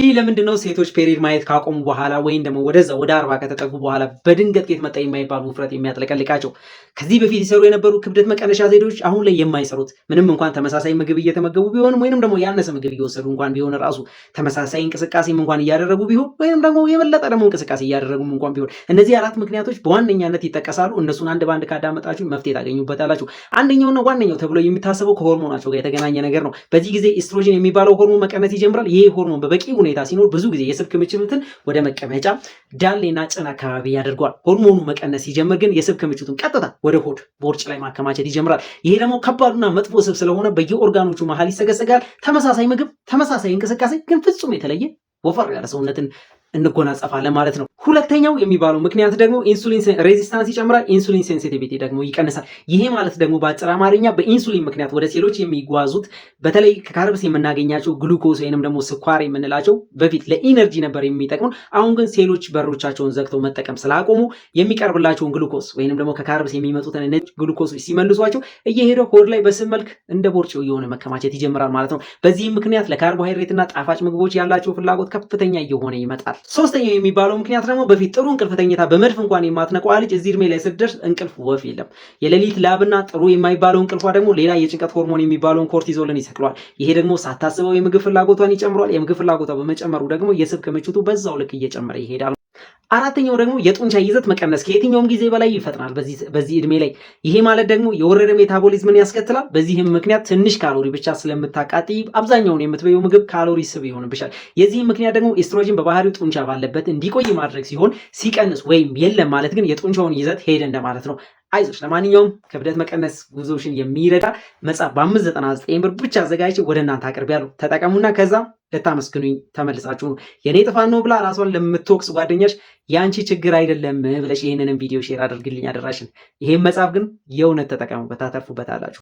ይህ ለምንድነው ሴቶች ፔሪድ ማየት ካቆሙ በኋላ ወይም ደግሞ ወደዛ ወደ 40 ከተጠጉ በኋላ በድንገት ከየት መጣ የማይባል ውፍረት የሚያጥለቀልቃቸው? ከዚህ በፊት ይሰሩ የነበሩ ክብደት መቀነሻ ዘዴዎች አሁን ላይ የማይሰሩት ምንም እንኳን ተመሳሳይ ምግብ እየተመገቡ ቢሆንም ወይንም ደግሞ ያነሰ ምግብ እየወሰዱ እንኳን ቢሆን ራሱ ተመሳሳይ እንቅስቃሴም እንኳን እያደረጉ ቢሆን ወይንም ደግሞ የበለጠ ደግሞ እንቅስቃሴ እያደረጉም እንኳን ቢሆን እነዚህ አራት ምክንያቶች በዋነኛነት ይጠቀሳሉ። እነሱን አንድ ባንድ ካዳመጣችሁ መፍትሄ ታገኙበታላችሁ። አንደኛውና ዋነኛው ተብሎ የሚታሰበው ከሆርሞናቸው ጋር የተገናኘ ነገር ነው። በዚህ ጊዜ ኢስትሮጅን የሚባለው ሆርሞን መቀነስ ይጀምራል። ይሄ ሆርሞን በበቂ ሁኔታ ሲኖር ብዙ ጊዜ የስብ ክምችትን ወደ መቀመጫ ዳሌና ጭን አካባቢ ያደርገዋል። ሆርሞኑ መቀነስ ሲጀምር ግን የስብ ክምችቱን ቀጥታ ወደ ሆድ ቦርጭ ላይ ማከማቸት ይጀምራል። ይሄ ደግሞ ከባዱና መጥፎ ስብ ስለሆነ በየኦርጋኖቹ መሃል ይሰገሰጋል። ተመሳሳይ ምግብ፣ ተመሳሳይ እንቅስቃሴ ግን ፍጹም የተለየ ወፈር ያለ ሰውነትን እንጎናጸፋለን ማለት ነው። ሁለተኛው የሚባለው ምክንያት ደግሞ ኢንሱሊን ሬዚስታንስ ይጨምራል፣ ኢንሱሊን ሴንሲቲቪቲ ደግሞ ይቀንሳል። ይሄ ማለት ደግሞ በአጭር አማርኛ በኢንሱሊን ምክንያት ወደ ሴሎች የሚጓዙት በተለይ ከካርብስ የምናገኛቸው ግሉኮስ ወይንም ደግሞ ስኳር የምንላቸው በፊት ለኢነርጂ ነበር የሚጠቅሙን። አሁን ግን ሴሎች በሮቻቸውን ዘግተው መጠቀም ስላቆሙ የሚቀርብላቸውን ግሉኮስ ወይንም ደግሞ ከካርብስ የሚመጡትን ነጭ ግሉኮሶች ሲመልሷቸው እየሄደ ሆድ ላይ በስብ መልክ እንደ ቦርጭ የሆነ መከማቸት ይጀምራል ማለት ነው። በዚህም ምክንያት ለካርቦሃይድሬትና ጣፋጭ ምግቦች ያላቸው ፍላጎት ከፍተኛ እየሆነ ይመጣል። ሶስተኛው የሚባለው ምክንያት ደግሞ በፊት ጥሩ እንቅልፍ ተኝታ በመድፍ እንኳን የማትነቃዋ ልጅ እዚህ እድሜ ላይ ስትደርስ እንቅልፍ ወፍ የለም። የሌሊት ላብና ጥሩ የማይባለው እንቅልፏ ደግሞ ሌላ የጭንቀት ሆርሞን የሚባለውን ኮርቲዞልን ይሰቅለዋል። ይሄ ደግሞ ሳታስበው የምግብ ፍላጎቷን ይጨምሯል። የምግብ ፍላጎቷ በመጨመሩ ደግሞ የስብ ክምችቱ በዛው ልክ እየጨመረ ይሄዳል። አራተኛው ደግሞ የጡንቻ ይዘት መቀነስ ከየትኛውም ጊዜ በላይ ይፈጥናል በዚህ እድሜ ላይ። ይሄ ማለት ደግሞ የወረደ ሜታቦሊዝምን ያስከትላል። በዚህም ምክንያት ትንሽ ካሎሪ ብቻ ስለምታቃጥይ አብዛኛውን የምትበየው ምግብ ካሎሪ ስብ ይሆንብሻል። የዚህም ምክንያት ደግሞ ኤስትሮጅን በባህሪው ጡንቻ ባለበት እንዲቆይ ማድረግ ሲሆን ሲቀንስ ወይም የለም ማለት ግን የጡንቻውን ይዘት ሄደ እንደማለት ነው። አይዞሽ። ለማንኛውም ክብደት መቀነስ ጉዞሽን የሚረዳ መጽሐፍ በ599 ብር ብቻ አዘጋጅቼ ወደ እናንተ አቅርቤያለሁ። ተጠቀሙና ከዛ ልታመስግኑኝ ተመልሳችሁ ነው። የኔ ጥፋት ነው ብላ ራሷን ለምትወቅስ ጓደኛሽ የአንቺ ችግር አይደለም ብለሽ ይህንንም ቪዲዮ ሼር አድርግልኝ አደራሽን። ይሄን መጽሐፍ ግን የእውነት ተጠቀሙበት፣ ታተርፉበታላችሁ።